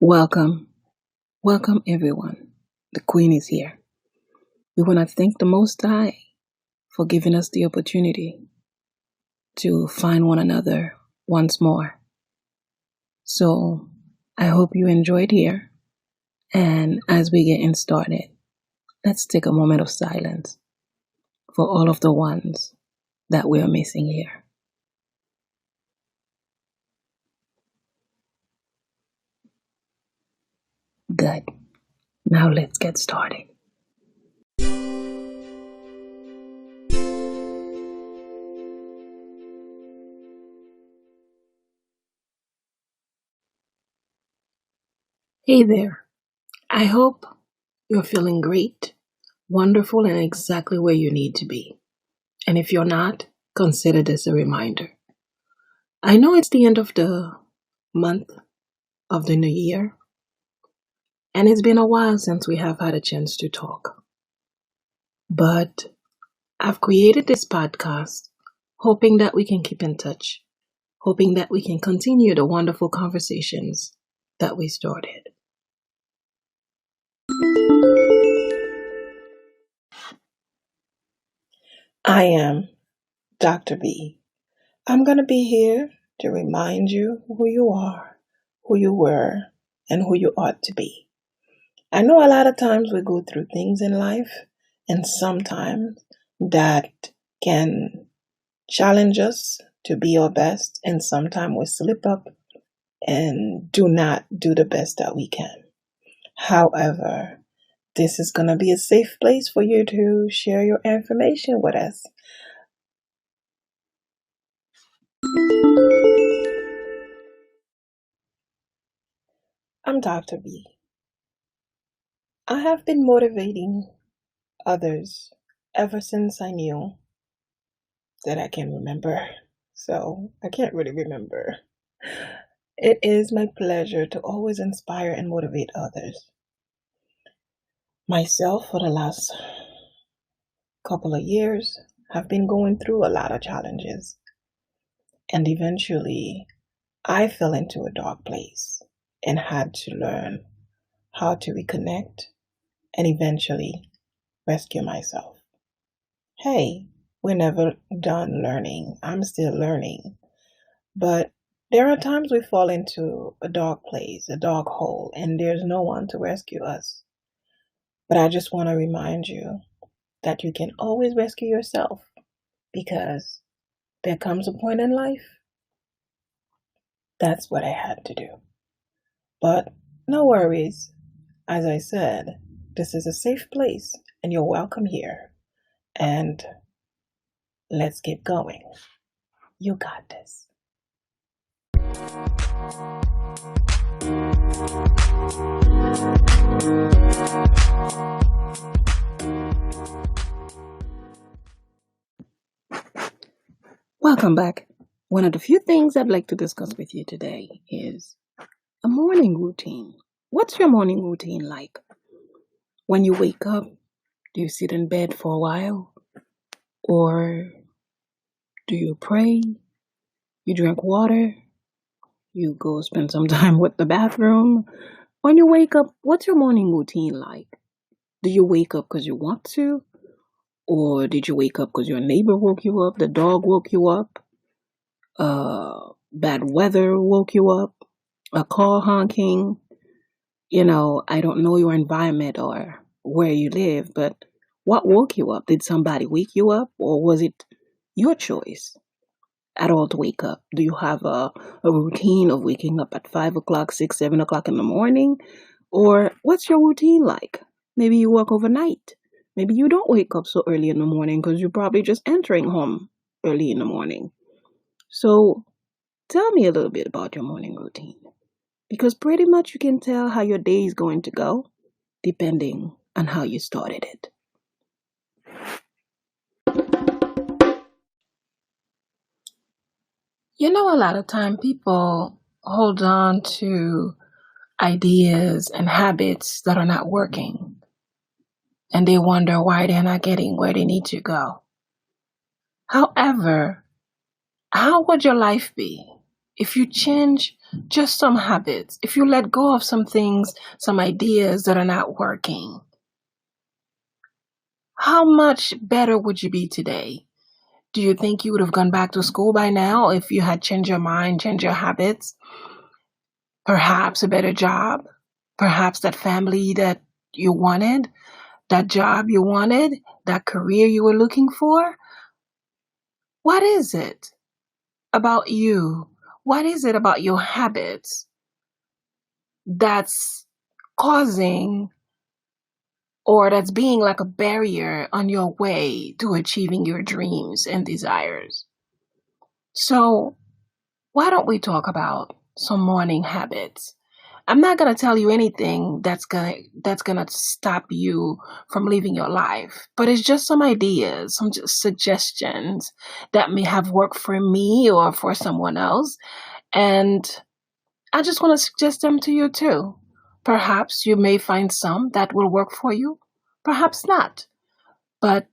Welcome, welcome everyone. The Queen is here. We want to thank the Most High for giving us the opportunity to find one another once more. So I hope you enjoyed here. And as we get started, let's take a moment of silence for all of the ones that we are missing here. Good. Now let's get started. Hey there. I hope you're feeling great, wonderful, and exactly where you need to be. And if you're not, consider this a reminder. I know it's the end of the month of the new year, and it's been a while since we have had a chance to talk. But I've created this podcast hoping that we can keep in touch, hoping that we can continue the wonderful conversations that we started. I am Dr. B. I'm going to be here to remind you who you are, who you were, and who you ought to be. I know a lot of times we go through things in life, and sometimes that can challenge us to be our best, and sometimes we slip up and do not do the best that we can. However, this is going to be a safe place for you to share your information with us. I'm Dr. B. I have been motivating others ever since I knew that I can remember. So I can't really remember. It is my pleasure to always inspire and motivate others. Myself, for the last couple of years, have been going through a lot of challenges. And eventually, I fell into a dark place and had to learn how to reconnect and eventually rescue myself. Hey, we're never done learning. I'm still learning. But there are times we fall into a dark place, a dark hole, and there's no one to rescue us. But I just want to remind you that you can always rescue yourself, because there comes a point in life. That's what I had to do. But no worries. As I said, this is a safe place and you're welcome here. And let's get going. You got this. Welcome back. One of the few things I'd like to discuss with you today is a morning routine. What's your morning routine like? When you wake up, do you sit in bed for a while? Or do you pray? You drink water? You go spend some time with the bathroom? When you wake up, what's your morning routine like? Do you wake up because you want to? Or did you wake up because your neighbor woke you up? The dog woke you up? Bad weather woke you up? A car honking? I don't know your environment or where you live, but what woke you up? Did somebody wake you up, or was it your choice at all to wake up? Do you have a routine of waking up at 5 o'clock, 6, 7 o'clock in the morning? Or what's your routine like? Maybe you work overnight. Maybe you don't wake up so early in the morning because you're probably just entering home early in the morning. So tell me a little bit about your morning routine, because pretty much you can tell how your day is going to go depending on how you started it. A lot of time people hold on to ideas and habits that are not working, and they wonder why they're not getting where they need to go. However, how would your life be if you change just some habits, if you let go of some things, some ideas that are not working, how much better would you be today? Do you think you would have gone back to school by now if you had changed your mind, changed your habits? Perhaps a better job? Perhaps that family that you wanted? That job you wanted? That career you were looking for? What is it about you? What is it about your habits that's causing or that's being like a barrier on your way to achieving your dreams and desires? So, why don't we talk about some morning habits? I'm not going to tell you anything that's going to stop you from living your life, but it's just some ideas, some just suggestions that may have worked for me or for someone else, and I just want to suggest them to you too. Perhaps you may find some that will work for you, perhaps not, but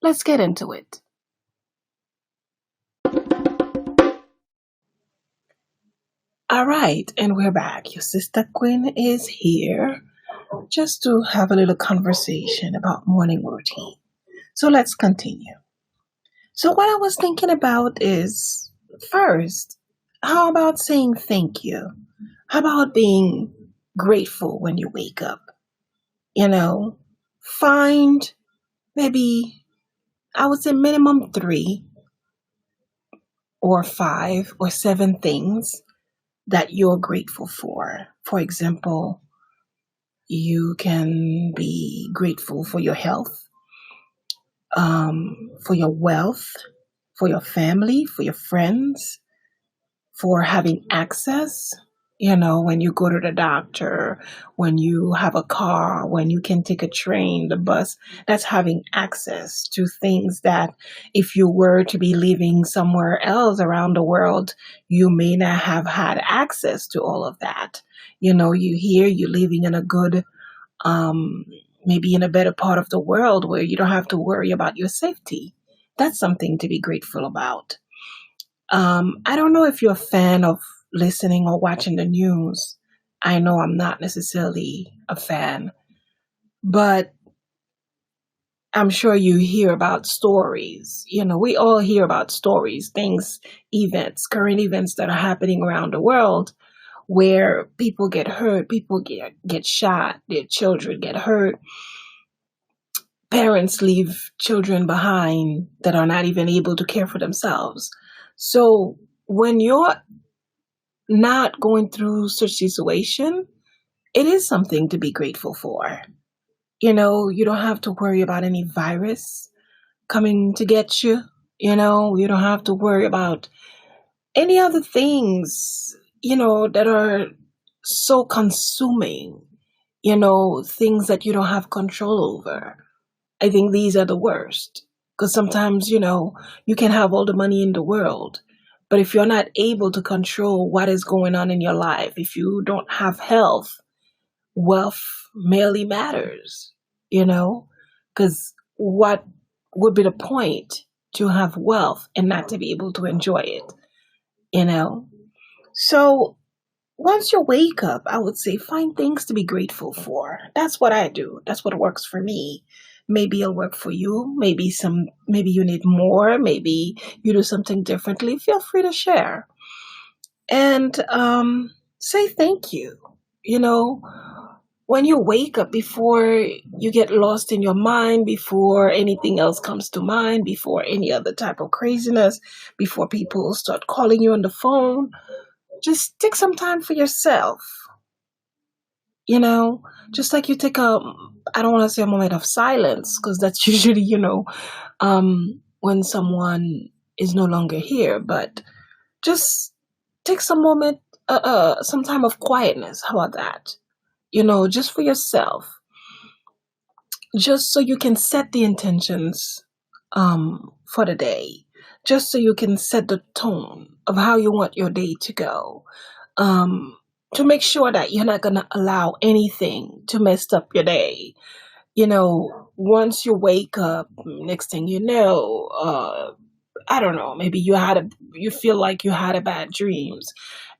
let's get into it. All right, and we're back. Your sister Queen is here just to have a little conversation about morning routine. So let's continue. So, what I was thinking about is first, how about saying thank you? How about being grateful when you wake up? You know, find maybe, I would say, minimum 3 or 5 or 7 things that you're grateful for. For example, you can be grateful for your health, for your wealth, for your family, for your friends, for having access. When you go to the doctor, when you have a car, when you can take a train, the bus, that's having access to things that if you were to be living somewhere else around the world, you may not have had access to all of that. You're living in a good, um, maybe in a better part of the world where you don't have to worry about your safety. That's something to be grateful about. I don't know if you're a fan of listening or watching the news. I know I'm not necessarily a fan, but I'm sure you hear about stories. We all hear about stories, things, events, current events that are happening around the world where people get hurt, people get shot, their children get hurt, parents leave children behind that are not even able to care for themselves. So when you're not going through such situation, it is something to be grateful for. You don't have to worry about any virus coming to get you. You don't have to worry about any other things, that are so consuming, things that you don't have control over. I think these are the worst because sometimes, you can have all the money in the world, but if you're not able to control what is going on in your life, if you don't have health, wealth merely matters, because what would be the point to have wealth and not to be able to enjoy it, you know? So once you wake up, I would say find things to be grateful for. That's what I do. That's what works for me. Maybe it'll work for you. Maybe you need more. Maybe you do something differently. Feel free to share. And say thank you. You know, when you wake up, before you get lost in your mind, before anything else comes to mind, before any other type of craziness, before people start calling you on the phone, just take some time for yourself. You know, just like you take I don't want to say a moment of silence, because that's usually, when someone is no longer here, but just take some time of quietness. How about that? Just for yourself, just so you can set the intentions for the day, just so you can set the tone of how you want your day to go, um, to make sure that you're not going to allow anything to mess up your day. Once you wake up, next thing you know, I don't know, maybe you feel like you had a bad dreams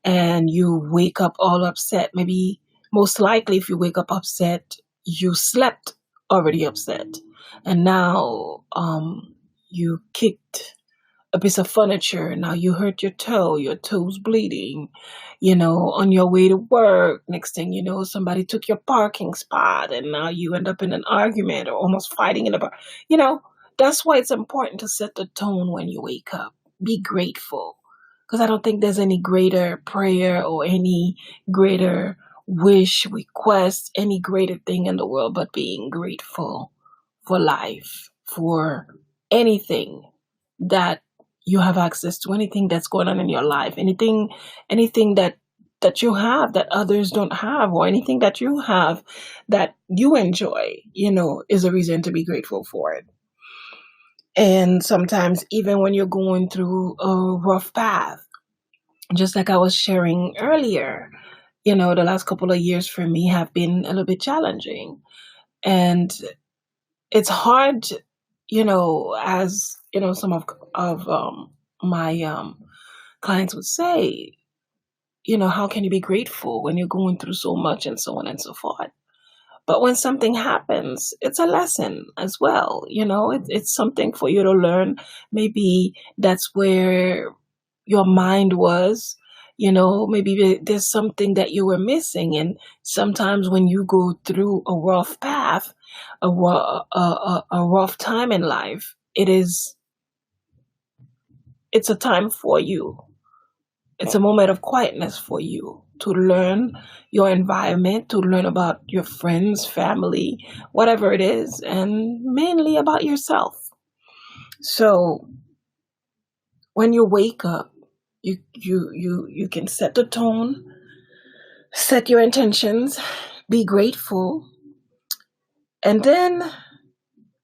and you wake up all upset. Maybe most likely if you wake up upset, you slept already upset. And now you kicked a piece of furniture. Now you hurt your toe's bleeding, on your way to work. Next thing you know, somebody took your parking spot and now you end up in an argument or almost fighting in a bar. You know, that's why it's important to set the tone when you wake up. Be grateful. Because I don't think there's any greater prayer or any greater wish, request, any greater thing in the world but being grateful for life, for anything that you have access to, anything that's going on in your life, anything that you have that others don't have, or anything that you have that you enjoy, is a reason to be grateful for it. And sometimes even when you're going through a rough path, just like I was sharing earlier, the last couple of years for me have been a little bit challenging. And it's hard, as some of my clients would say, how can you be grateful when you're going through so much and so on and so forth? But when something happens, it's a lesson as well. It's something for you to learn. Maybe that's where your mind was. Maybe there's something that you were missing. And sometimes when you go through a rough path, a rough time in life, it's a time for you. It's a moment of quietness for you to learn your environment, to learn about your friends, family, whatever it is, and mainly about yourself. So when you wake up, you can set the tone, set your intentions, be grateful. And then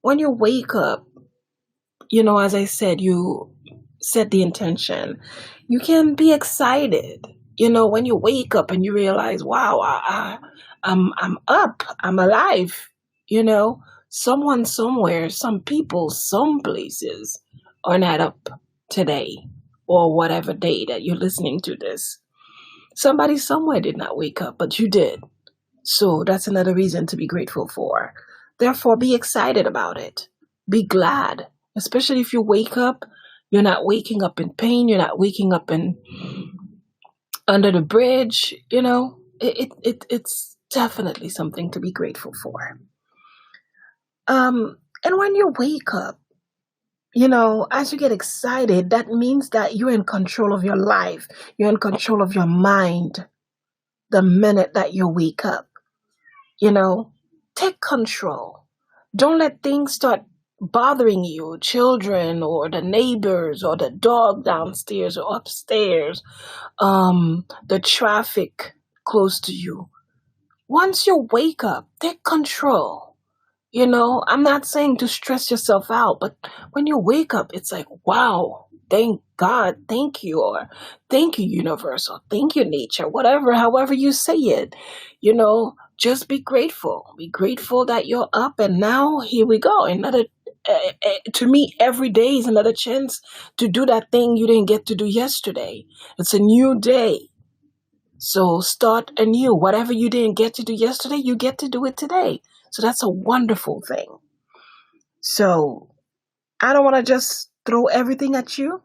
when you wake up, as I said, you set the intention. You can be excited. When you wake up and you realize, wow, I'm up, I'm alive. Someone somewhere, some people, some places are not up today or whatever day that you're listening to this. Somebody somewhere did not wake up, but you did. So that's another reason to be grateful for. Therefore, be excited about it. Be glad, especially if you wake up. You're not waking up in pain. You're not waking up in under the bridge. It's definitely something to be grateful for. And when you wake up, as you get excited, that means that you're in control of your life. You're in control of your mind the minute that you wake up. Take control. Don't let things start bothering you, children or the neighbors or the dog downstairs or upstairs, the traffic close to you. Once you wake up, take control. I'm not saying to stress yourself out, but when you wake up, it's like, wow, thank God, thank you, or thank you, universe, or thank you, nature, whatever, however you say it, just be grateful. Be grateful that you're up, and now here we go. To me, every day is another chance to do that thing you didn't get to do yesterday. It's a new day. So start anew. Whatever you didn't get to do yesterday, you get to do it today. So that's a wonderful thing. So I don't want to just throw everything at you,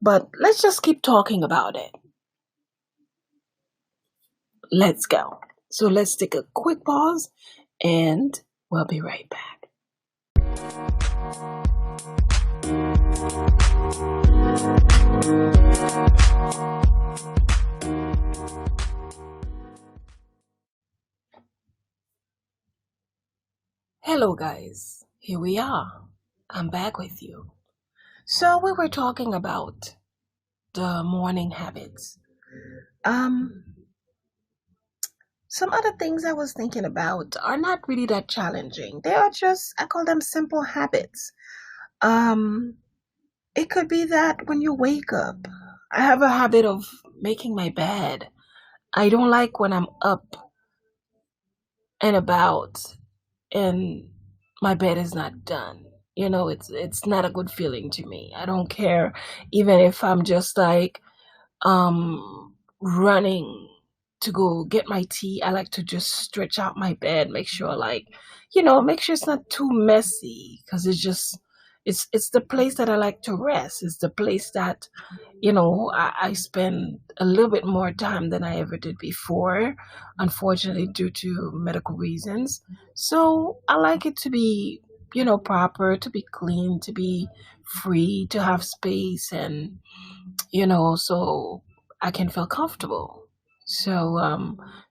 but let's just keep talking about it. Let's go. So let's take a quick pause and we'll be right back. Hello guys, here we are. I'm back with you. So we were talking about the morning habits. Some other things I was thinking about are not really that challenging. They are just, I call them simple habits. It could be that when you wake up, I have a habit of making my bed. I don't like when I'm up and about and my bed is not done. It's not a good feeling to me. I don't care even if I'm just like running to go get my tea. I like to just stretch out my bed, make sure make sure it's not too messy because it's the place that I like to rest. It's the place that I spend a little bit more time than I ever did before, unfortunately, due to medical reasons. So I like it to be, proper, to be clean, to be free, to have space, and, so I can feel comfortable. So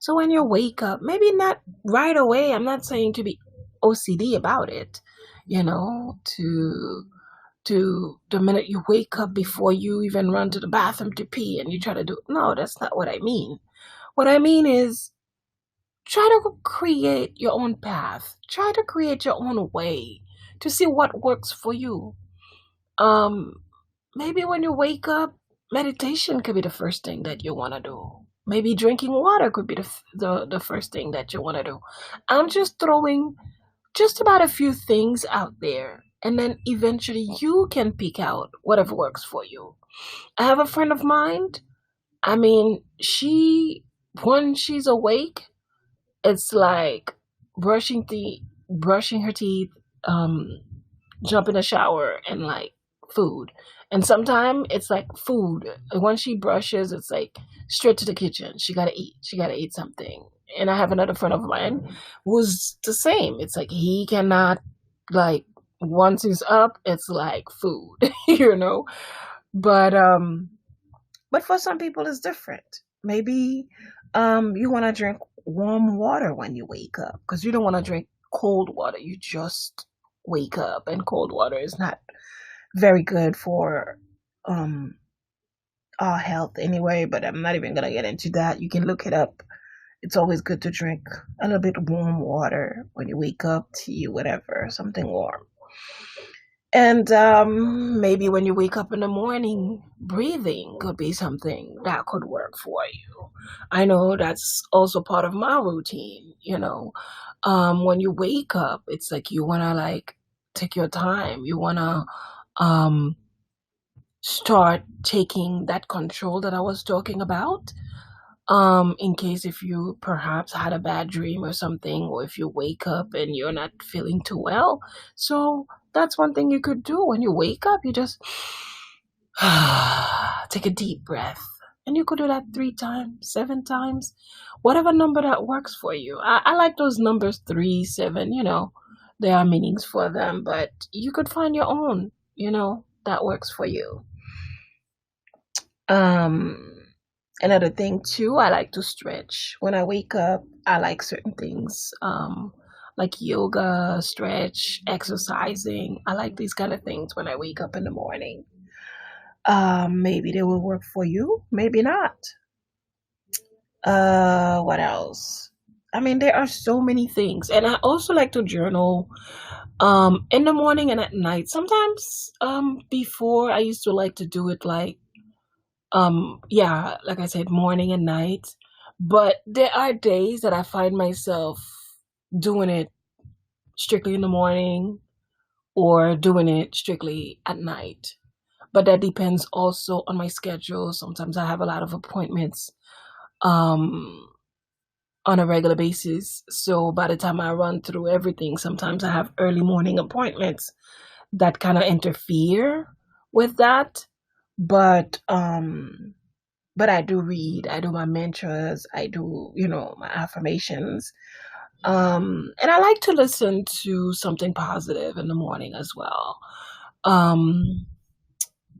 when you wake up, maybe not right away, I'm not saying to be OCD about it, to the minute you wake up before you even run to the bathroom to pee and you try to do no, that's not what I mean. What I mean is try to create your own path. Try to create your own way to see what works for you. Um Maybe when you wake up, meditation could be the first thing that you want to do. Maybe drinking water could be the first thing that you want to do. I'm just throwing just about a few things out there, and then eventually you can pick out whatever works for you. I have a friend of mine. I mean, when she's awake, it's like brushing her teeth, um, jump in the shower, and like food. And sometimes it's like food. When she brushes, it's like straight to the kitchen. She gotta eat. She gotta eat something. And I have another friend of mine who's the same. It's like he cannot like once he's up, it's like food, you know. But but for some people it's different. Maybe you want to drink warm water when you wake up because you don't want to drink cold water. You just wake up, and cold water is not very good for um our health anyway, but I'm not even gonna get into that. You can look it up. It's always good to drink a little bit warm water when you wake up, tea, whatever, something warm. And maybe when you wake up in the morning, breathing could be something that could work for you. I know that's also part of my routine, When you wake up, it's like you want to like take your time. You want to um, start taking that control that I was talking about. In case if you perhaps had a bad dream or something, or if you wake up and you're not feeling too well. So that's one thing you could do when you wake up. You just take a deep breath. And you could do that 3 times, 7 times, whatever number that works for you. I like those numbers 3, 7, there are meanings for them, but you could find your own, that works for you. Um, Another thing too, I like to stretch. When I wake up, I like certain things, like yoga, stretch, exercising. I like these kind of things when I wake up in the morning. Maybe they will work for you, maybe not. What else? I mean, there are so many things, and I also like to journal, in the morning and at night. Sometimes, before I used to like to do it like yeah, like I said, morning and night. But there are days that I find myself doing it strictly in the morning or doing it strictly at night. But that depends also on my schedule. Sometimes I have a lot of appointments um on a regular basis. So by the time I run through everything, sometimes I have early morning appointments that kind of interfere with that. But I do read, I do my mantras, I do, my affirmations. And I like to listen to something positive in the morning as well. Um,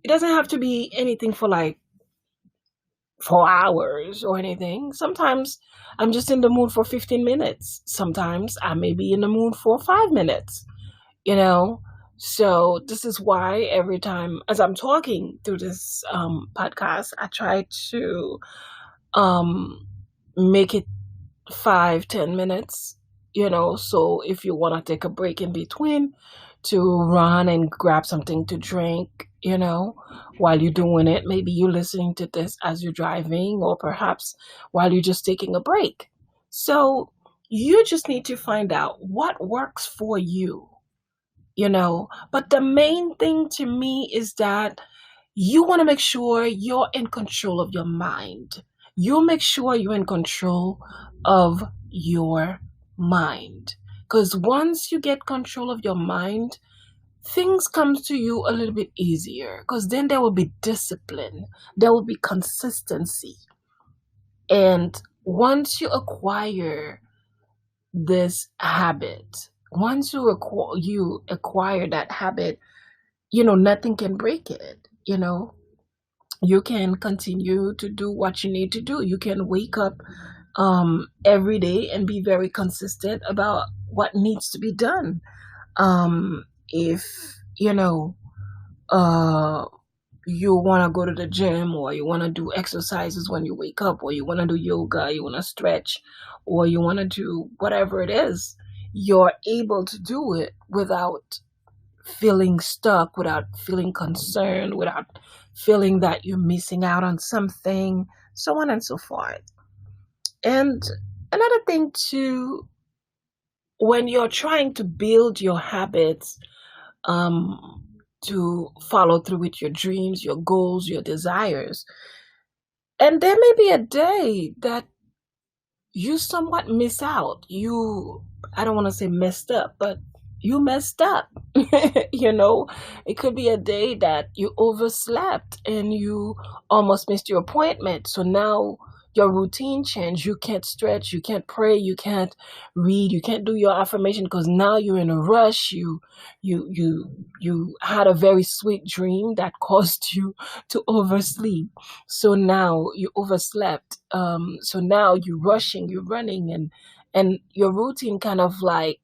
it doesn't have to be anything for like 4 hours or anything. Sometimes I'm just in the mood for 15 minutes. Sometimes I may be in the mood for 5 minutes, you know? So this is why every time as I'm talking through this podcast, I try to um, make it 5-10 minutes, so if you want to take a break in between to run and grab something to drink, while you're doing it, maybe you're listening to this as you're driving, or perhaps while you're just taking a break. So you just need to find out what works for you. But the main thing to me is that you want to make sure you're in control of your mind. You make sure you're in control of your mind. Because once you get control of your mind, things come to you a little bit easier. Because then there will be discipline, there will be consistency. And once you acquire this habit, once you acquire that habit, nothing can break it. You can continue to do what you need to do. You can wake up every day and be very consistent about what needs to be done. If uh you want to go to the gym, or you want to do exercises when you wake up, or you want to do yoga, you want to stretch, or you want to do whatever it is, you're able to do it without feeling stuck, without feeling concerned, without feeling that you're missing out on something, so on and so forth. And another thing too, when you're trying to build your habits, um, to follow through with your dreams, your goals, your desires, and there may be a day that you somewhat miss out. I don't want to say messed up, but you messed up. you know, it could be a day that you overslept and you almost missed your appointment. So now your routine changed. You can't stretch, you can't pray, you can't read, you can't do your affirmation because now you're in a rush. You had a very sweet dream that caused you to oversleep. So now you overslept. So now you're rushing, you're running, and your routine kind of like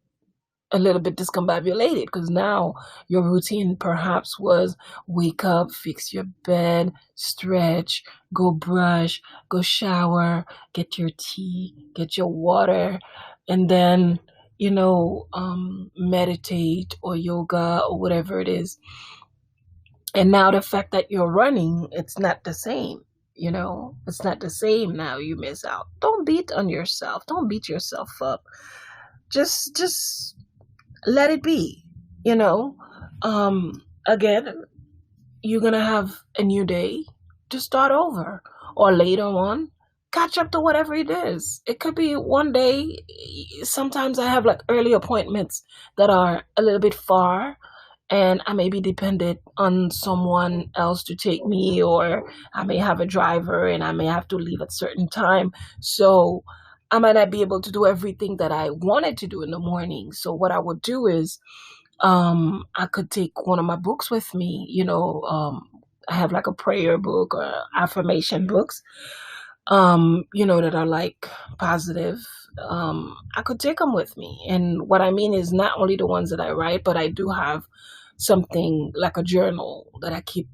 a little bit discombobulated because now your routine perhaps was wake up, fix your bed, stretch, go brush, go shower, get your tea, get your water, and then meditate or yoga or whatever it is. And now the fact that you're running, it's not the same. It's not the same now. You miss out. Don't beat on yourself. Don't beat yourself up. Just let it be. You know. Again, you're gonna have a new day to start over, or later on, catch up to whatever it is. It could be one day. Sometimes I have like early appointments that are a little bit far, and I may be dependent on someone else to take me, or I may have a driver and I may have to leave at certain time. So I might not be able to do everything that I wanted to do in the morning. So what I would do is I could take one of my books with me. I have like a prayer book or affirmation books, that are like positive. I could take them with me. And what I mean is not only the ones that I write, but I do have something like a journal that I keep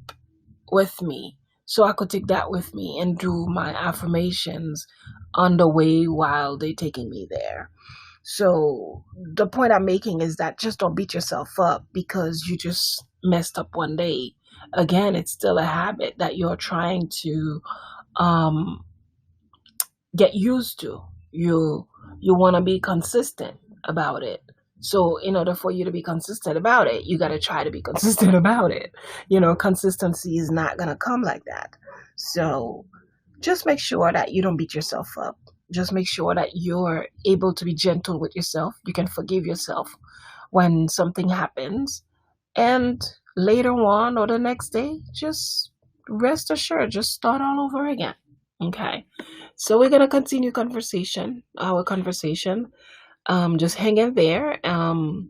with me. So I could take that with me and do my affirmations on the way while they're taking me there. So the point I'm making is that just don't beat yourself up because you just messed up one day. Again, it's still a habit that you're trying to um, get used to. You want to be consistent about it. So in order for you to be consistent about it, you got to try to be consistent about it. Consistency is not going to come like that. So just make sure that you don't beat yourself up. Just make sure that you're able to be gentle with yourself. You can forgive yourself when something happens. And later on or the next day, just rest assured, just start all over again. Okay. So we're going to continue our conversation. Just hang in there. And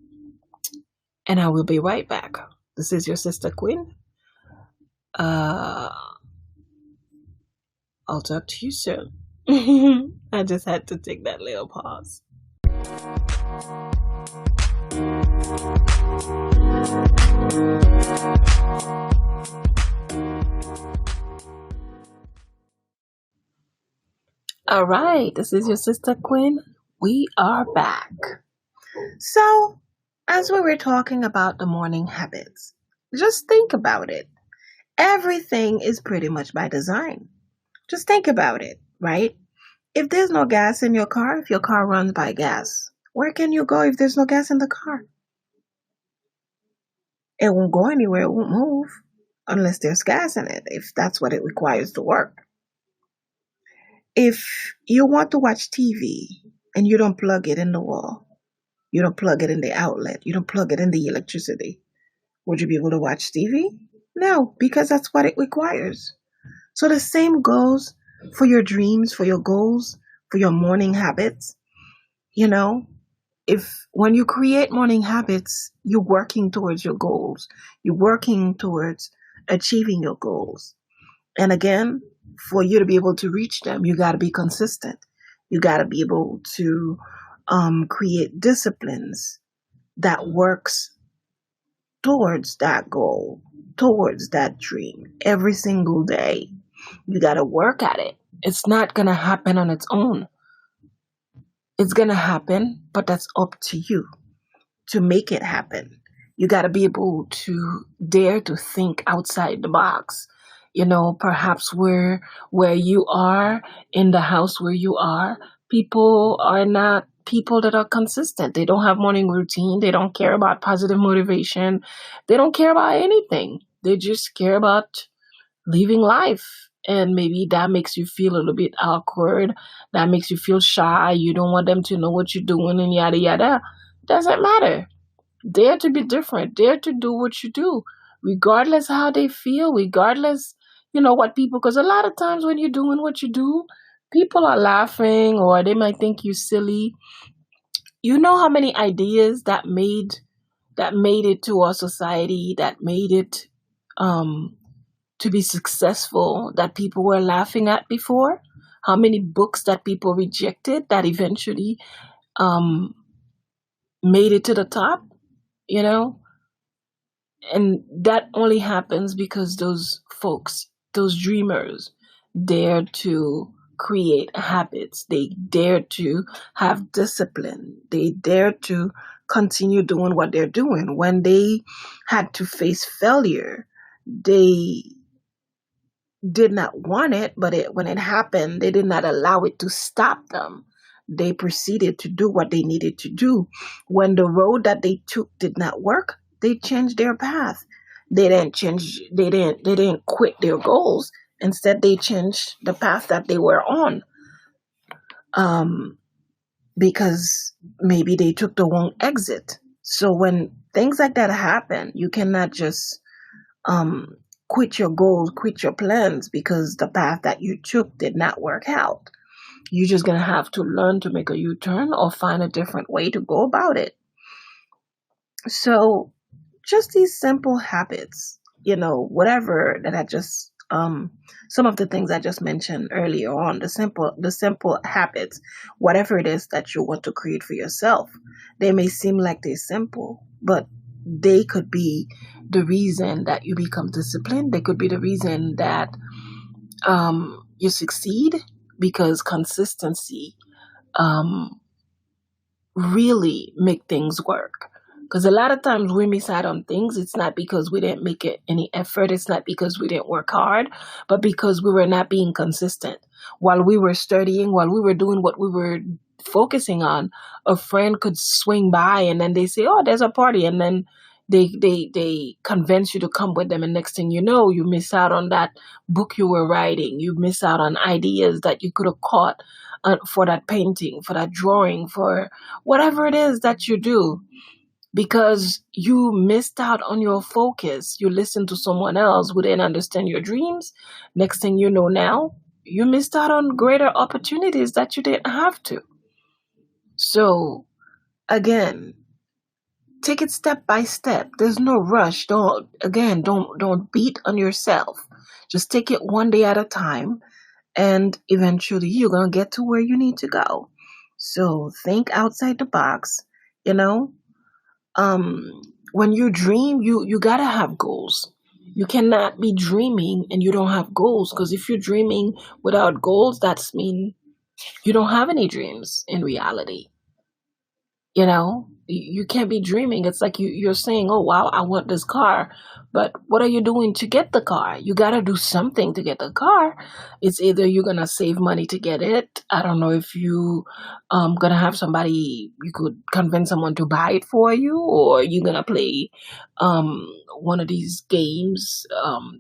I will be right back. This is your SistaQueen. I'll talk to you soon. I just had to take that little pause. All right, this is your SistaQueen. We are back. So, as we were talking about the morning habits, just think about it. Everything is pretty much by design. Just think about it, right? If there's no gas in your car, if your car runs by gas, where can you go if there's no gas in the car? It won't go anywhere, it won't move unless there's gas in it, if that's what it requires to work. If you want to watch TV and you don't plug it in the wall, you don't plug it in the outlet, you don't plug it in the electricity, would you be able to watch TV? No, because that's what it requires. So the same goes for your dreams, for your goals, for your morning habits. You know, if when you create morning habits, you're working towards your goals, you're working towards achieving your goals. And again, for you to be able to reach them, you got to be consistent. You got to be able to create disciplines that works towards that goal, towards that dream every single day. You got to work at it. It's not going to happen on its own. It's going to happen, but that's up to you to make it happen. You got to be able to dare to think outside the box. Perhaps where you are, in the house where you are, people are not people that are consistent. They don't have morning routine. They don't care about positive motivation. They don't care about anything. They just care about living life. And maybe that makes you feel a little bit awkward. That makes you feel shy. You don't want them to know what you're doing and yada yada. Doesn't matter. Dare to be different. Dare to do what you do, regardless how they feel, regardless, what people, because a lot of times when you're doing what you do, people are laughing or they might think you silly. You know how many ideas that made it to our society, that made it um to be successful, that people were laughing at before? How many books that people rejected that eventually um made it to the top, you know? And that only happens because those folks, those dreamers, dare to create habits. They dare to have discipline. They dare to continue doing what they're doing. When they had to face failure, they did not want it, but when it happened, they did not allow it to stop them. They proceeded to do what they needed to do. When the road that they took did not work, they changed their path. They didn't quit their goals. Instead, they changed the path that they were on. Um, because maybe they took the wrong exit. So when things like that happen, you cannot just um, quit your goals, quit your plans because the path that you took did not work out. You're just going to have to learn to make a U turn or find a different way to go about it. So, just these simple habits, whatever that I just, some of the things I just mentioned earlier on, the simple habits, whatever it is that you want to create for yourself, they may seem like they're simple, but they could be the reason that you become disciplined. They could be the reason that you succeed, because consistency um, really make things work. Because a lot of times we miss out on things. It's not because we didn't make it any effort. It's not because we didn't work hard, but because we were not being consistent. While we were studying, while we were doing what we were focusing on, a friend could swing by and then they say, "Oh, there's a party," and then they convince you to come with them, and next thing you know, you miss out on that book you were writing. You miss out on ideas that you could have caught for that painting, for that drawing, for whatever it is that you do, because you missed out on your focus. You listened to someone else who didn't understand your dreams. Next thing you know, now you missed out on greater opportunities that you didn't have to. So, again, take it step by step. There's no rush. Don't beat on yourself. Just take it one day at a time, and eventually you're going to get to where you need to go. So think outside the box. You know, um, when you dream, you got to have goals. You cannot be dreaming and you don't have goals, because if you're dreaming without goals, that's mean you don't have any dreams in reality. You can't be dreaming. It's like you're saying, oh wow, I want this car, but what are you doing to get the car? You got to do something to get the car. It's either you're gonna save money to get it. I don't know if you gonna have somebody, you could convince someone to buy it for you, or you're gonna play one of these games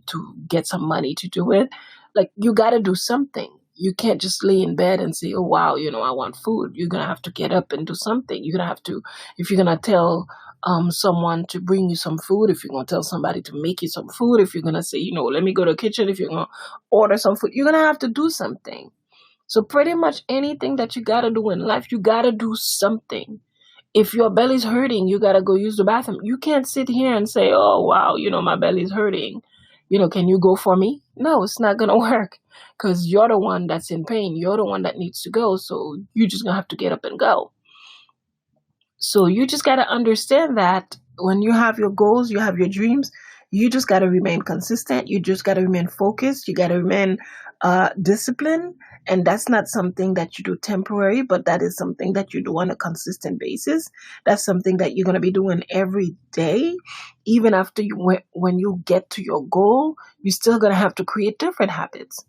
to get some money to do it. Like, you got to do something. You can't just lay in bed and say, oh, wow, I want food. You're going to have to get up and do something. You're going to have to, if you're going to tell someone to bring you some food, if you're going to tell somebody to make you some food, if you're going to say, let me go to the kitchen, if you're going to order some food, you're going to have to do something. So pretty much anything that you got to do in life, you got to do something. If your belly's hurting, you got to go use the bathroom. You can't sit here and say, oh, wow, my belly's hurting. Can you go for me? No, it's not going to work, because you're the one that's in pain. You're the one that needs to go. So you're just going to have to get up and go. So you just got to understand that when you have your goals, you have your dreams, you just got to remain consistent. You just got to remain focused. You got to remain disciplined. And that's not something that you do temporary, but that is something that you do on a consistent basis. That's something that you're going to be doing every day. Even after when you get to your goal, you're still going to have to create different habits.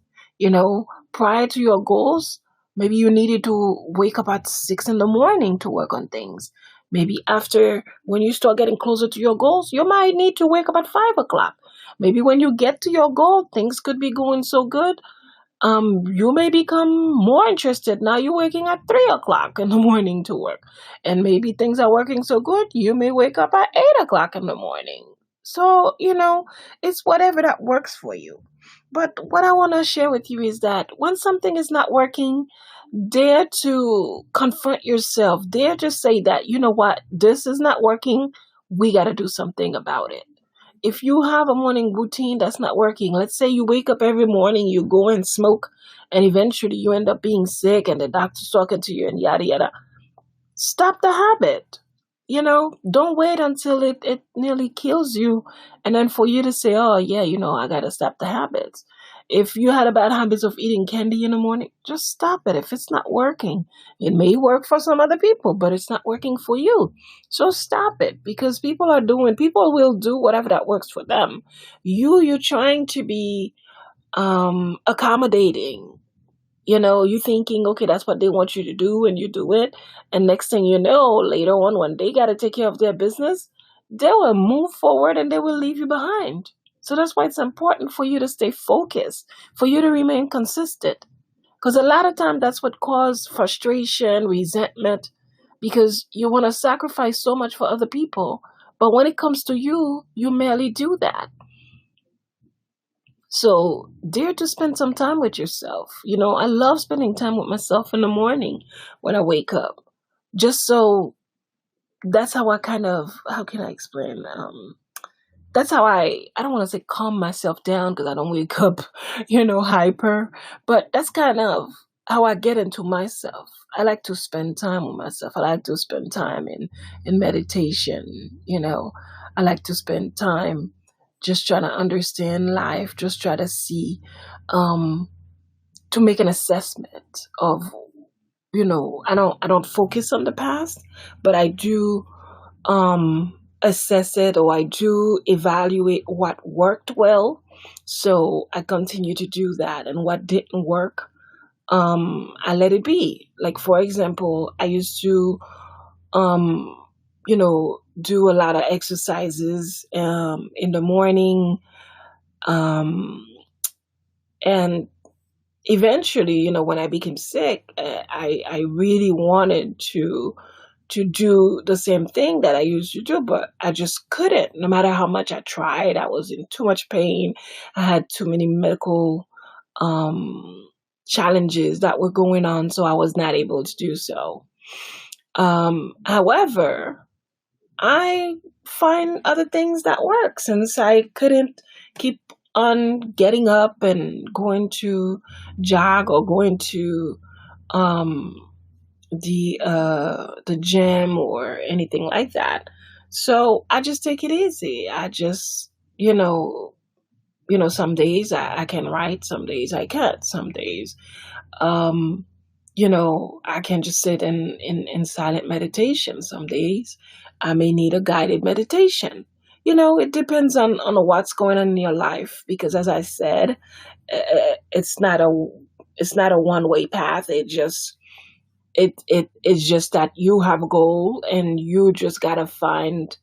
Prior to your goals, maybe you needed to wake up at 6 in the morning to work on things. Maybe after, when you start getting closer to your goals, you might need to wake up at 5 o'clock. Maybe when you get to your goal, things could be going so good. You may become more interested. Now you're waking at 3 o'clock in the morning to work. And maybe things are working so good, you may wake up at 8 o'clock in the morning. So, it's whatever that works for you. But what I want to share with you is that when something is not working, dare to confront yourself. Dare to say that, you know what, this is not working. We got to do something about it. If you have a morning routine that's not working, let's say you wake up every morning, you go and smoke, and eventually you end up being sick and the doctor's talking to you and yada yada. Stop the habit. Don't wait until it nearly kills you, and then for you to say, oh yeah, I gotta stop the habits. If you had a bad habits of eating candy in the morning, just stop it. If it's not working, it may work for some other people, but it's not working for you. So stop it, because people will do whatever that works for them. You're trying to be accommodating. You thinking, okay, that's what they want you to do, and you do it. And next thing you know, later on, when they got to take care of their business, they will move forward and they will leave you behind. So that's why it's important for you to stay focused, for you to remain consistent. Because a lot of times that's what causes frustration, resentment, because you want to sacrifice so much for other people. But when it comes to you, you merely do that. So dare to spend some time with yourself. I love spending time with myself in the morning when I wake up. Just so that's how I kind of, how can I explain? That's how I don't want to say calm myself down, because I don't wake up, hyper, but that's kind of how I get into myself. I like to spend time with myself. I like to spend time in meditation. I like to spend time just trying to understand life, just try to see, um, to make an assessment of, I don't focus on the past, but I do assess it, or I do evaluate what worked well. So I continue to do that, and what didn't work, I let it be. Like, for example, I used to um do a lot of exercises in the morning, um and eventually, when I became sick, I really wanted to do the same thing that I used to do, but I just couldn't. No matter how much I tried, I was in too much pain. I had too many medical um, challenges that were going on, so I was not able to do so. However, I find other things that work, since I couldn't keep on getting up and going to jog or going to um, the gym or anything like that. So I just take it easy. I just, some days I can write, some days I can't, some days um I can just sit in silent meditation. Some days I may need a guided meditation. It depends on what's going on in your life, because as I said, it's not a one-way path. It's just that you have a goal, and you just gotta find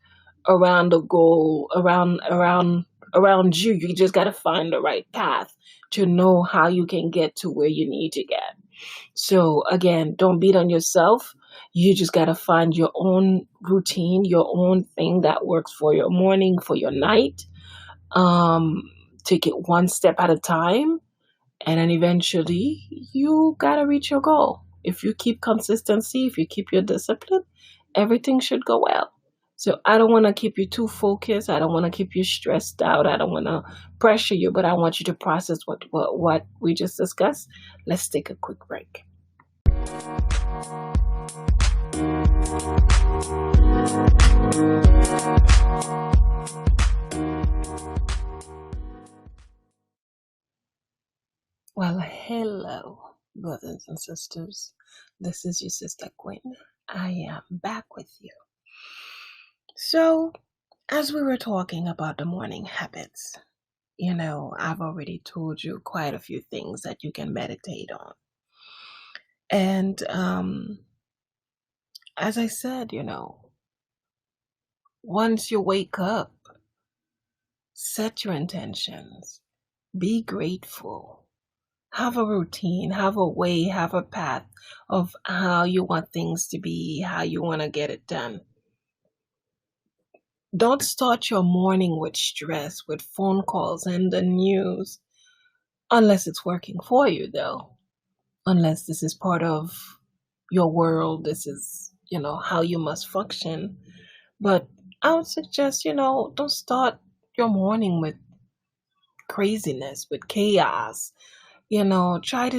around the goal, around you. You just gotta find the right path to know how you can get to where you need to get. So again, don't beat on yourself. You just gotta find your own routine, your own thing that works for your morning, for your night. Um, Take it one step at a time, and then eventually you gotta reach your goal. If you keep consistency, if you keep your discipline, everything should go well. So I don't want to keep you too focused. I don't want to keep you stressed out. I don't want to pressure you, but I want you to process what we just discussed. Let's take a quick break. Well, hello, brothers and sisters. This is your sister Queen. I am back with you. So, as we were talking about the morning habits, I've already told you quite a few things that you can meditate on. And as I said, once you wake up, set your intentions, be grateful, have a routine, have a way, have a path of how you want things to be, how you want to get it done. Don't start your morning with stress, with phone calls and the news, unless it's working for you, though. Unless this is part of your world, this is, how you must function. But I would suggest, don't start your morning with craziness, with chaos. Try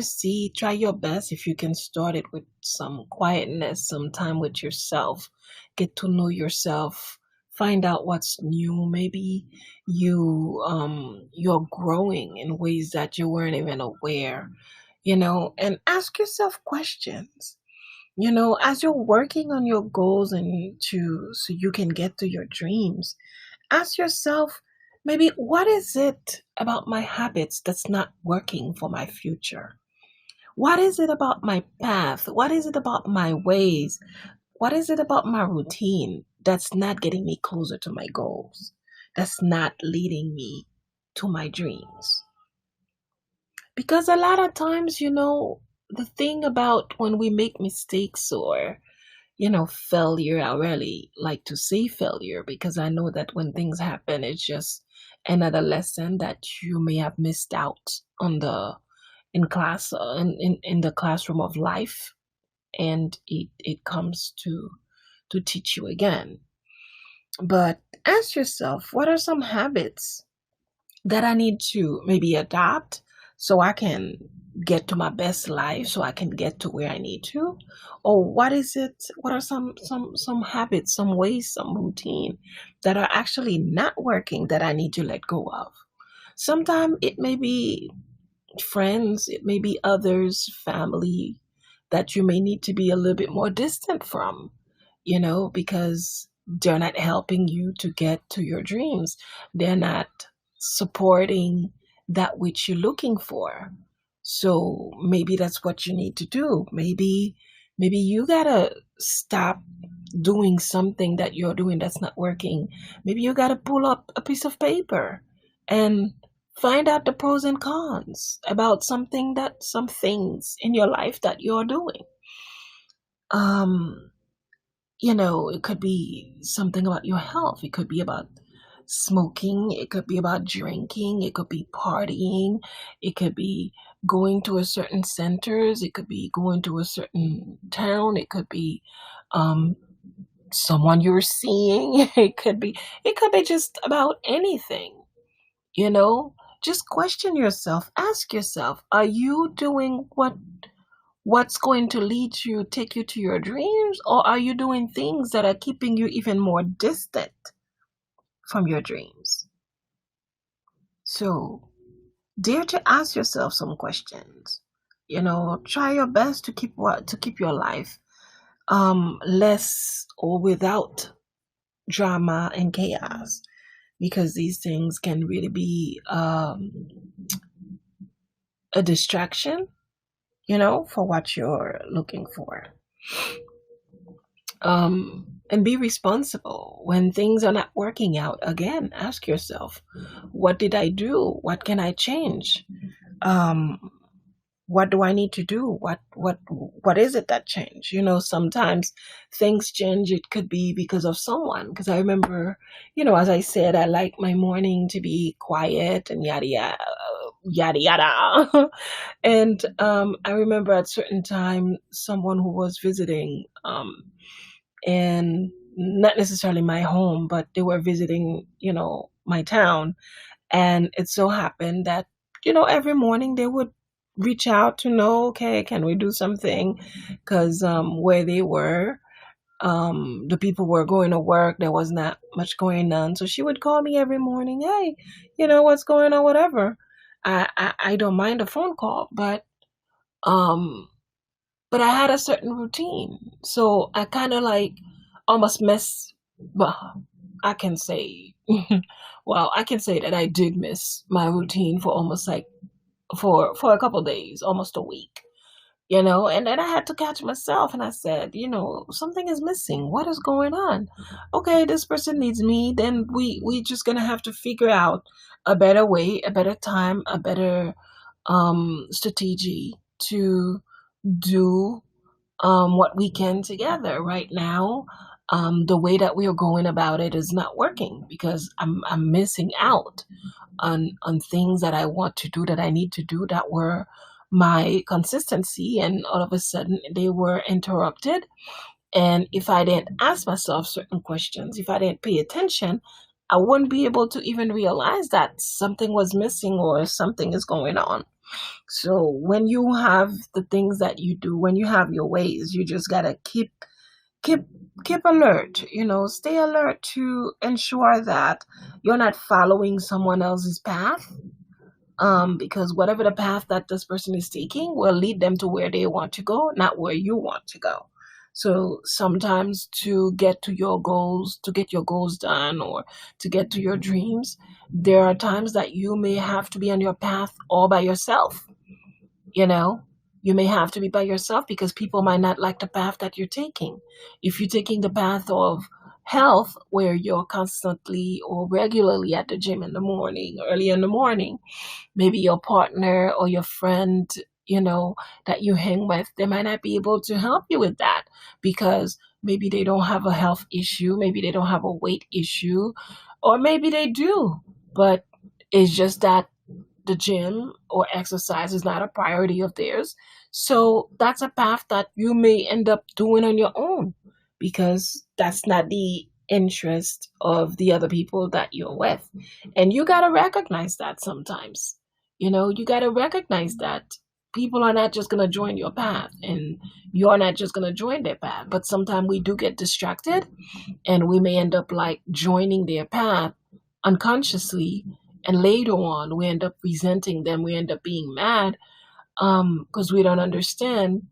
your best if you can start it with some quietness, some time with yourself. Get to know yourself, find out what's new. Maybe you're growing in ways that you weren't even aware, and ask yourself questions. As you're working on your goals and so you can get to your dreams, ask yourself, maybe, what is it about my habits that's not working for my future? What is it about my path? What is it about my ways? What is it about my routine that's not getting me closer to my goals? That's not leading me to my dreams? Because a lot of times, the thing about when we make mistakes or failure, I really like to say failure, because I know that when things happen, it's just another lesson that you may have missed out on in class, in the classroom of life, and it comes to teach you again. But ask yourself, what are some habits that I need to maybe adopt so I can get to my best life, so I can get to where I need to? Or what are some habits, some ways, some routine that are actually not working that I need to let go of? Sometimes it may be friends, it may be others, family, that you may need to be a little bit more distant from, because they're not helping you to get to your dreams. They're not supporting that which you're looking for. So maybe that's what you need to do. Maybe you gotta stop doing something that you're doing that's not working. Maybe you gotta pull up a piece of paper and find out the pros and cons about some things in your life that you're doing. Um, it could be something about your health. It could be about smoking. It could be about drinking. It could be partying. It could be going to a certain centers. It could be going to a certain town. It could be um, someone you're seeing. It could be just about anything. You know, just question yourself. Ask yourself, are you doing what's going to take you to your dreams, or are you doing things that are keeping you even more distant from your dreams? So, dare to ask yourself some questions. Try your best to keep your life less or without drama and chaos, because these things can really be a distraction, for what you're looking for. And be responsible when things are not working out. Again, ask yourself, what did I do? What can I change? Um, what do I need to do? What is it that changed? Sometimes things change. It could be because of someone. Because I remember, as I said, I like my morning to be quiet and yada yada yada yada. And I remember at certain time someone who was visiting, and not necessarily my home, but they were visiting, my town. And it so happened that, every morning they would reach out to know, okay, can we do something? Because where they were, the people were going to work. There was not much going on. So she would call me every morning. Hey, what's going on? Whatever. I don't mind a phone call, um, but I had a certain routine. So I kind of like almost well, I can say, well, I can say that I did miss my routine for almost like for a couple days, almost a week, and then I had to catch myself and I said, something is missing. What is going on? Okay, this person needs me. Then we just gonna have to figure out a better way, a better time, a better strategy to do what we can together. Right now, the way that we are going about it is not working because I'm missing out on things that I want to do, that I need to do, that were my consistency, and all of a sudden they were interrupted. And if I didn't ask myself certain questions, if I didn't pay attention, I wouldn't be able to even realize that something was missing or something is going on. So when you have the things that you do, when you have your ways, you just gotta keep keep alert. Stay alert to ensure that you're not following someone else's path. Because whatever the path that this person is taking will lead them to where they want to go, not where you want to go. So sometimes to get to your goals, to get your goals done, or to get to your dreams, there are times that you may have to be on your path all by yourself. You know, you may have to be by yourself because people might not like the path that you're taking. If you're taking the path of health, where you're constantly or regularly at the gym in the morning, early in the morning, maybe your partner or your friend, that you hang with, they might not be able to help you with that because maybe they don't have a health issue, maybe they don't have a weight issue, or maybe they do, but it's just that the gym or exercise is not a priority of theirs. So that's a path that you may end up doing on your own because that's not the interest of the other people that you're with. And you got to recognize that sometimes. You got to recognize that people are not just going to join your path and you're not just going to join their path. But sometimes we do get distracted and we may end up like joining their path unconsciously, and later on we end up resenting them, we end up being mad because we don't understand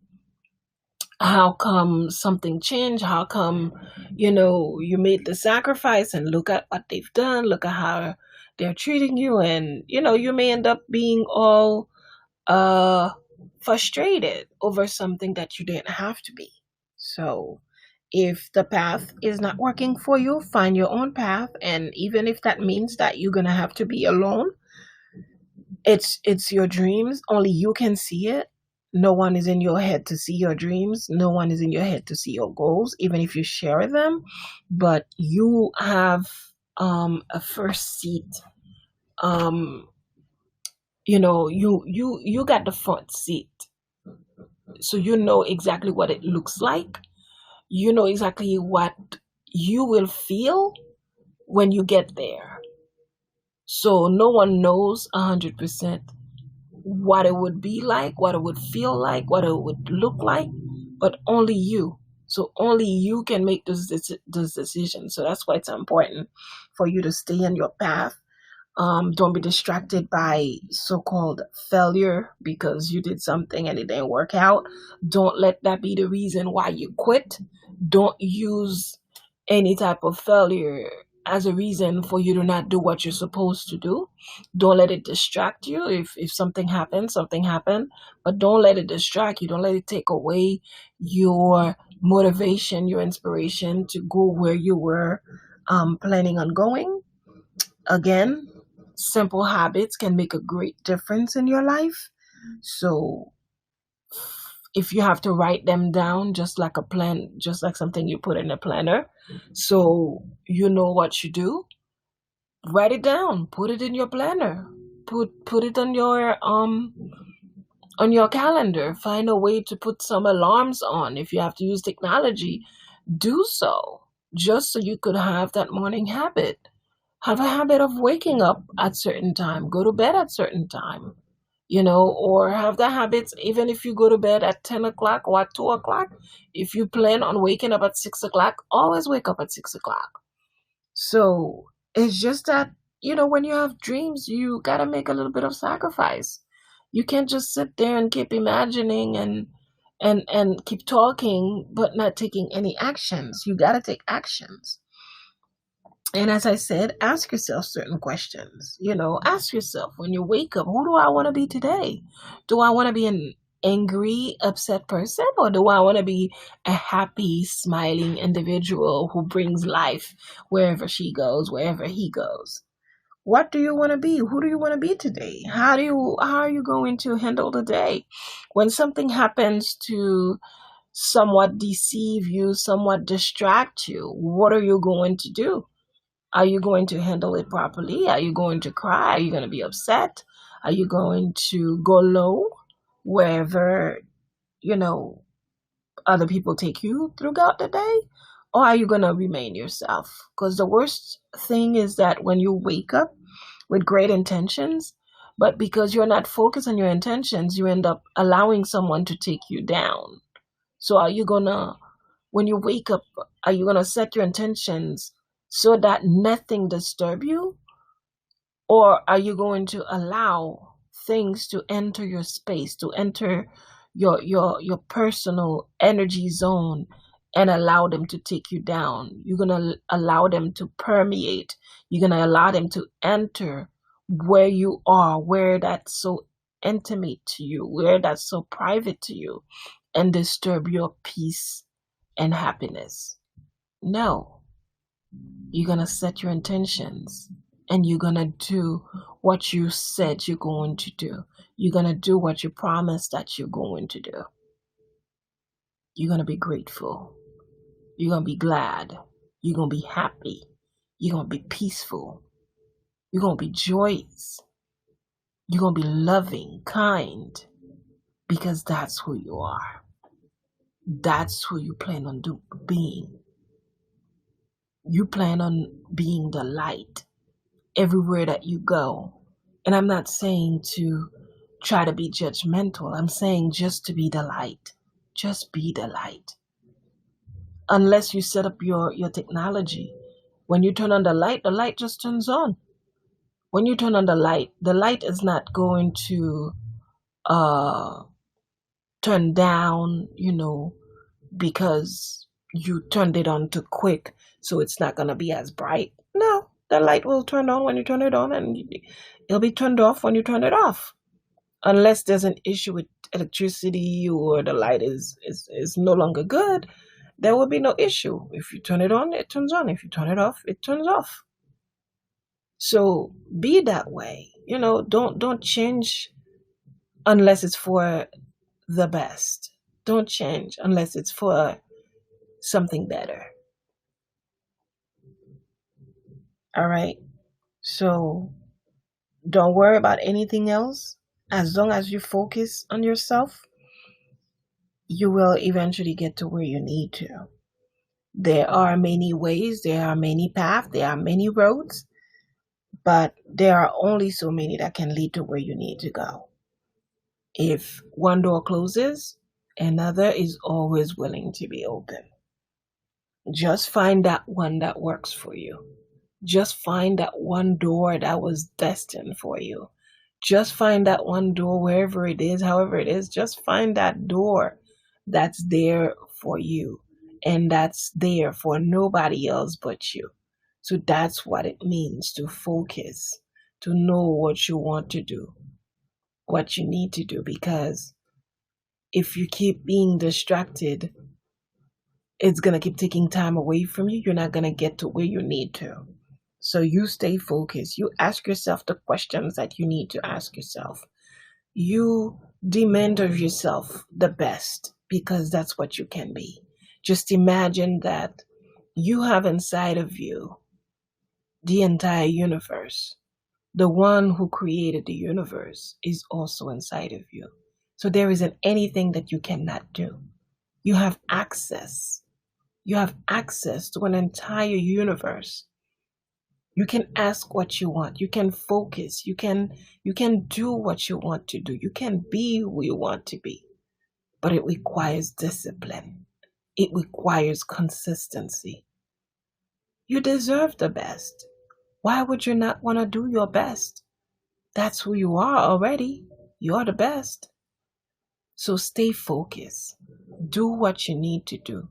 how come something changed, how come you made the sacrifice, and look at what they've done, look at how they're treating you, and you may end up being all uh frustrated over something that you didn't have to be. So if the path is not working for you, find your own path. And even if that means that you're gonna have to be alone, it's your dreams. Only you can see it. No one is in your head to see your dreams. No one is in your head to see your goals, even if you share them. But you have a first seat. Um, you got the front seat, so you know exactly what it looks like. You know exactly what you will feel when you get there. So no one knows 100% what it would be like, what it would feel like, what it would look like, but only you. So only you can make those decisions. So that's why it's important for you to stay on your path, Don't be distracted by so-called failure because you did something and it didn't work out. Don't let that be the reason why you quit. Don't use any type of failure as a reason for you to not do what you're supposed to do. Don't let it distract you. If something happens, something happened, but don't let it distract you. Don't let it take away your motivation, your inspiration to go where you were planning on going. Again, simple habits can make a great difference in your life. So if you have to write them down, just like a plan, just like something you put in a planner, so you know what you do, write it down, put it in your planner, put it on your calendar. Find a way to put some alarms on. If you have to use technology, do so, just so you could have that morning habit. Have a habit of waking up at certain time, go to bed at certain time, or have the habits, even if you go to bed at 10 o'clock or at 2 o'clock, if you plan on waking up at 6 o'clock, always wake up at 6 o'clock. So it's just that, when you have dreams, you got to make a little bit of sacrifice. You can't just sit there and keep imagining and keep talking, but not taking any actions. You got to take actions. And as I said, ask yourself certain questions. Ask yourself when you wake up, who do I want to be today? Do I want to be an angry, upset person, or do I want to be a happy, smiling individual who brings life wherever she goes, wherever he goes? What do you want to be? Who do you want to be today? How are you going to handle the day? When something happens to somewhat deceive you, somewhat distract you, what are you going to do? Are you going to handle it properly? Are you going to cry? Are you going to be upset? Are you going to go low wherever, you know, other people take you throughout the day? Or are you going to remain yourself? Because the worst thing is that when you wake up with great intentions, but because you're not focused on your intentions, you end up allowing someone to take you down. So are you going to, when you wake up, are you going to set your intentions so that nothing disturb you? Or are you going to allow things to enter your space, to enter your personal energy zone and allow them to take you down? You're going to allow them to permeate. You're going to allow them to enter where you are, where that's so intimate to you, where that's so private to you, and disturb your peace and happiness. No, you're going to set your intentions and you're going to do what you said you're going to do. You're going to do what you promised that you're going to do. You're going to be grateful. You're going to be glad. You're going to be happy. You're going to be peaceful. You're going to be joyous. You're going to be loving, kind, because that's who you are. That's who you plan on being. You plan on being the light everywhere that you go. And I'm not saying to try to be judgmental. I'm saying just to be the light. Just be the light. Unless you set up your technology. When you turn on the light just turns on. When you turn on the light is not going to uh, turn down, because you turned it on too quick, so it's not going to be as bright. No, the light will turn on when you turn it on, and it'll be turned off when you turn it off. Unless there's an issue with electricity or the light is no longer good, there will be no issue. If you turn it on, it turns on. If you turn it off, it turns off. So be that way. Don't change unless it's for the best. Don't change unless it's for something better. All right. So don't worry about anything else. As long as you focus on yourself, you will eventually get to where you need to. There are many ways, there are many paths, there are many roads, but there are only so many that can lead to where you need to go. If one door closes, another is always willing to be open. Just find that one that works for you. Just find that one door that was destined for you. Just find that one door wherever it is, however it is. Just find that door that's there for you and that's there for nobody else but you. So that's what it means to focus, to know what you want to do, what you need to do. Because if you keep being distracted, it's going to keep taking time away from you. You're not going to get to where you need to. So you stay focused. You ask yourself the questions that you need to ask yourself. You demand of yourself the best because that's what you can be. Just imagine that you have inside of you the entire universe. The one who created the universe is also inside of you. So there isn't anything that you cannot do. You have access. You have access to an entire universe. You can ask what you want. You can focus. You can do what you want to do. You can be who you want to be. But it requires discipline. It requires consistency. You deserve the best. Why would you not want to do your best? That's who you are already. You're the best. So stay focused. Do what you need to do.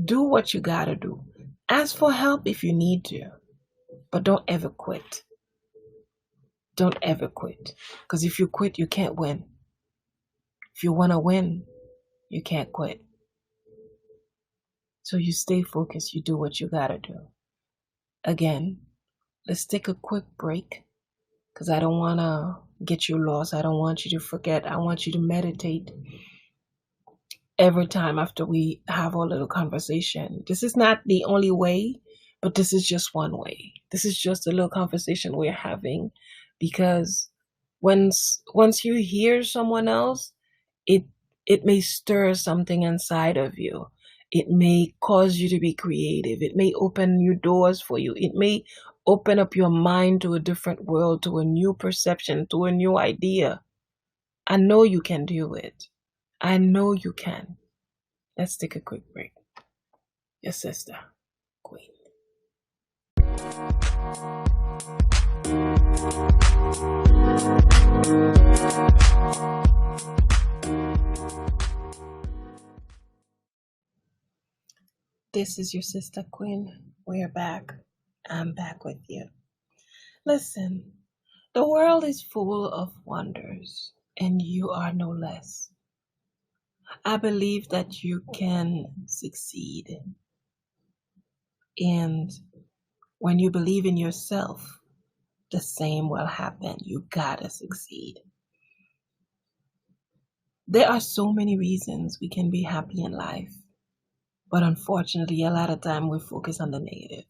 Do what you gotta do. Ask for help if you need to. But don't ever quit. Don't ever quit. Because if you quit, you can't win. If you want to win, you can't quit. So you stay focused. You do what you gotta do. Again, let's take a quick break because I don't want to get you lost. I don't want you to forget. I want you to meditate every time after we have our little conversation. This is not the only way, but this is just one way. This is just a little conversation we're having because once you hear someone else, it it may stir something inside of you. It may cause you to be creative. It may open new doors for you. It may open up your mind to a different world, to a new perception, to a new idea. I know you can do it. I know you can. Let's take a quick break. Your sister, Queen. This is your sister, Queen. We're back. I'm back with you. Listen, the world is full of wonders, and you are no less. I believe that you can succeed. And when you believe in yourself, the same will happen. You gotta succeed. There are so many reasons we can be happy in life, but unfortunately, a lot of time we focus on the negative.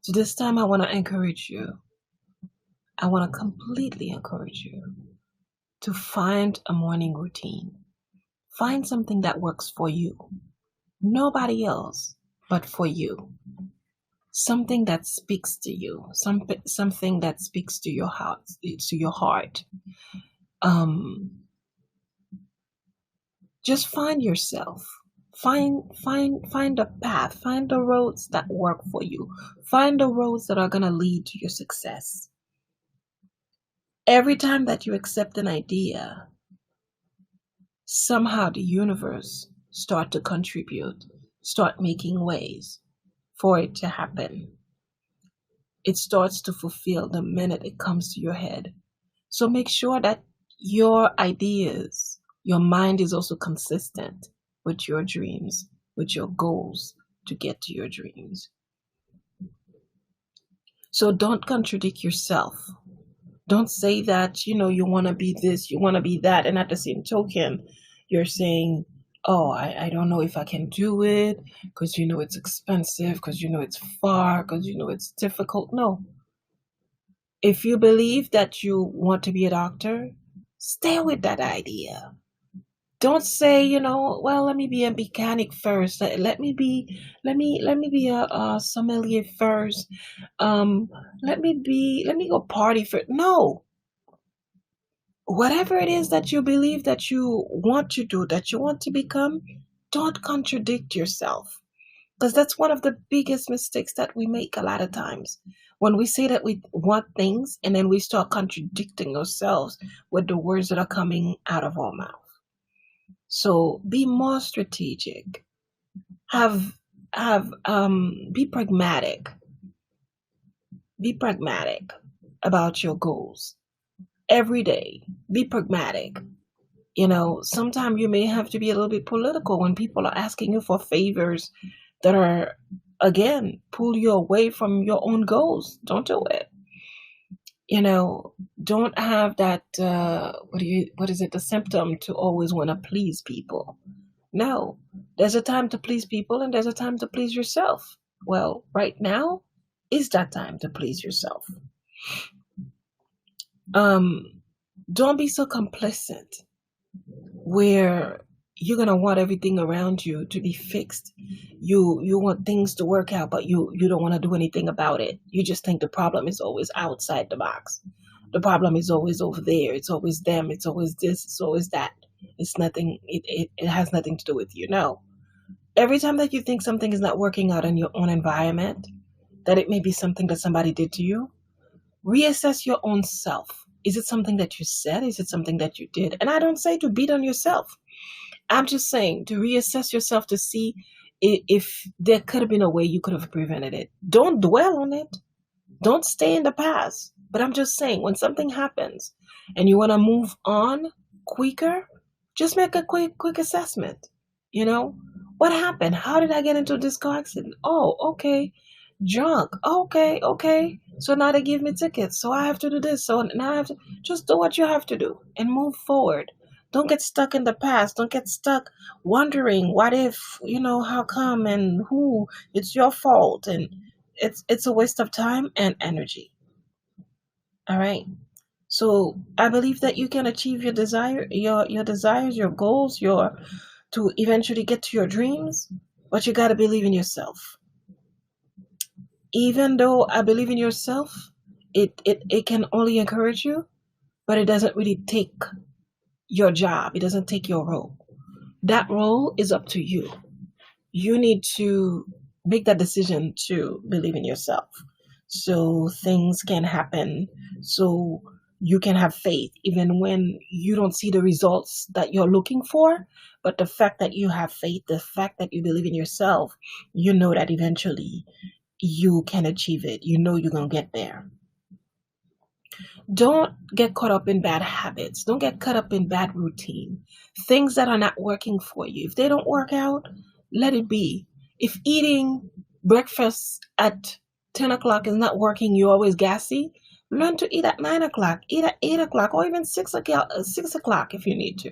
So this time I want to encourage you. I want to completely encourage you to find a morning routine. Find something that works for you. Nobody else, but for you. Something that speaks to you. Something that speaks to your heart. To your heart. Just find yourself. Find a path. Find the roads that work for you. Find the roads that are gonna lead to your success. Every time that you accept an idea, somehow the universe start to contribute, start making ways for it to happen. It starts to fulfill the minute it comes to your head. So make sure that your ideas, your mind is also consistent with your dreams, with your goals to get to your dreams. So don't contradict yourself. Don't say that, you want to be this, you want to be that. And at the same token, you're saying, oh, I don't know if I can do it because, it's expensive, because, it's far, because, it's difficult. No. If you believe that you want to be a doctor, stay with that idea. Don't say, well, let me be a mechanic first. Let me be a sommelier first. Let me go party first. No. Whatever it is that you believe that you want to do, that you want to become, don't contradict yourself. Because that's one of the biggest mistakes that we make a lot of times. When we say that we want things and then we start contradicting ourselves with the words that are coming out of our mouth. So be more strategic. Be pragmatic. Be pragmatic about your goals every day. Be pragmatic. Sometimes you may have to be a little bit political when people are asking you for favors that are, again, pull you away from your own goals. Don't do it. Don't have that, what is it, the symptom to always want to please people. No, there's a time to please people and there's a time to please yourself. Well, right now is that time to please yourself. Don't be so complacent where you're gonna want everything around you to be fixed. You want things to work out, but you don't want to do anything about it. You just think the problem is always outside the box. The problem is always over there. It's always them. It's always this. It's always that. It's nothing. It has nothing to do with you. No. Every time that you think something is not working out in your own environment, that it may be something that somebody did to you, reassess your own self. Is it something that you said? Is it something that you did? And I don't say to beat on yourself. I'm just saying to reassess yourself to see if there could have been a way you could have prevented it. Don't dwell on it. Don't stay in the past. But I'm just saying, when something happens and you want to move on quicker, just make a quick assessment. What happened? How did I get into this car accident? Oh, okay. Drunk. Okay. So now they give me tickets. So I have to do this. So now I have to just do what you have to do and move forward. Don't get stuck in the past. Don't get stuck wondering what if, how come and who, it's your fault. And it's a waste of time and energy. All right. So I believe that you can achieve your desires, your goals, to eventually get to your dreams, but you got to believe in yourself. Even though I believe in yourself, it can only encourage you, but it doesn't really take your job. It doesn't take your role. That role is up to you. You need to make that decision to believe in yourself so things can happen, so you can have faith even when you don't see the results that you're looking for. But the fact that you have faith, the fact that you believe in yourself, you know that eventually you can achieve it. You know you're going to get there. Don't get caught up in bad habits. Don't get caught up in bad routine. Things that are not working for you. If they don't work out, let it be. If eating breakfast at 10 o'clock is not working, you're always gassy, learn to eat at 9 o'clock, eat at 8 o'clock, or even 6 o'clock if you need to.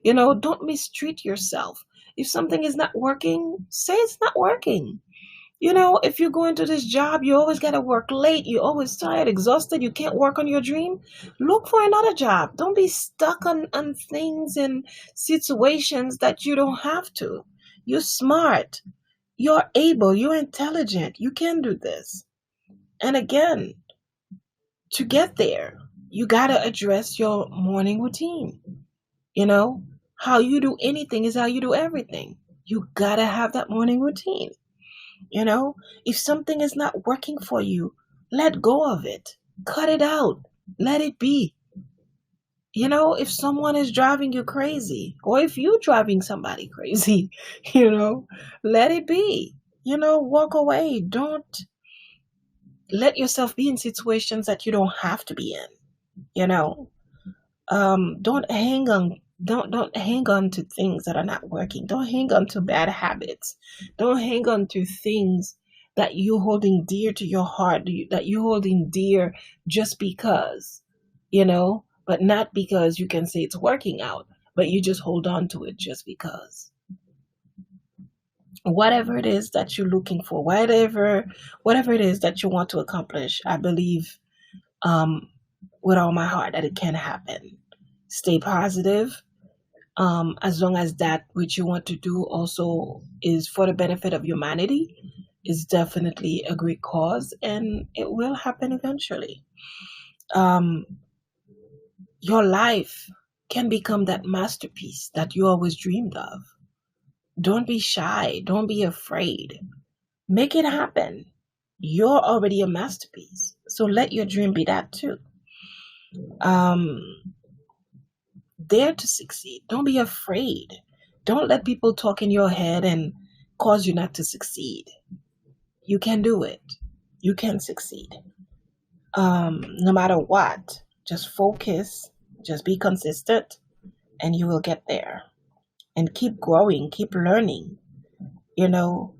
Don't mistreat yourself. If something is not working, say it's not working. If you go into this job, you always got to work late. You're always tired, exhausted. You can't work on your dream. Look for another job. Don't be stuck on things and situations that you don't have to. You're smart. You're able. You're intelligent. You can do this. And again, to get there, you got to address your morning routine. How you do anything is how you do everything. You got to have that morning routine. If something is not working for you, let go of it. Cut it out. Let it be. If someone is driving you crazy, or if you're driving somebody crazy, let it be. Walk away. Don't let yourself be in situations that you don't have to be in. Don't hang on to things that are not working. Don't hang on to bad habits. Don't hang on to things that you're holding dear to your heart, that you're holding dear just because, but not because you can say it's working out, but you just hold on to it just because. Whatever it is that you're looking for, whatever it is that you want to accomplish, I believe with all my heart that it can happen. Stay positive. As long as that which you want to do also is for the benefit of humanity, is definitely a great cause, and it will happen eventually. Your life can become that masterpiece that you always dreamed of. Don't be shy. Don't be afraid. Make it happen. You're already a masterpiece. So let your dream be that too. Um, Dare to succeed. Don't be afraid. Don't let people talk in your head and cause you not to succeed. You can do it. You can succeed. No matter what, just focus, just be consistent, and you will get there. And keep growing, keep learning. You know,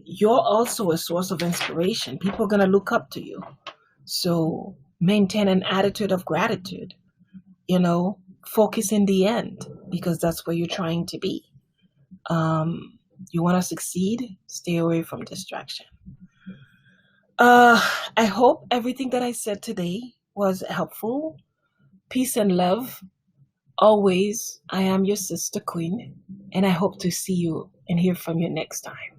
you're also a source of inspiration. People are going to look up to you. So maintain an attitude of gratitude, focus in the end because that's where you're trying to be. You want to succeed, stay away from distraction. Uh, I hope everything that I said today was helpful. Peace and love. Always, I am your sister queen, and I hope to see you and hear from you next time.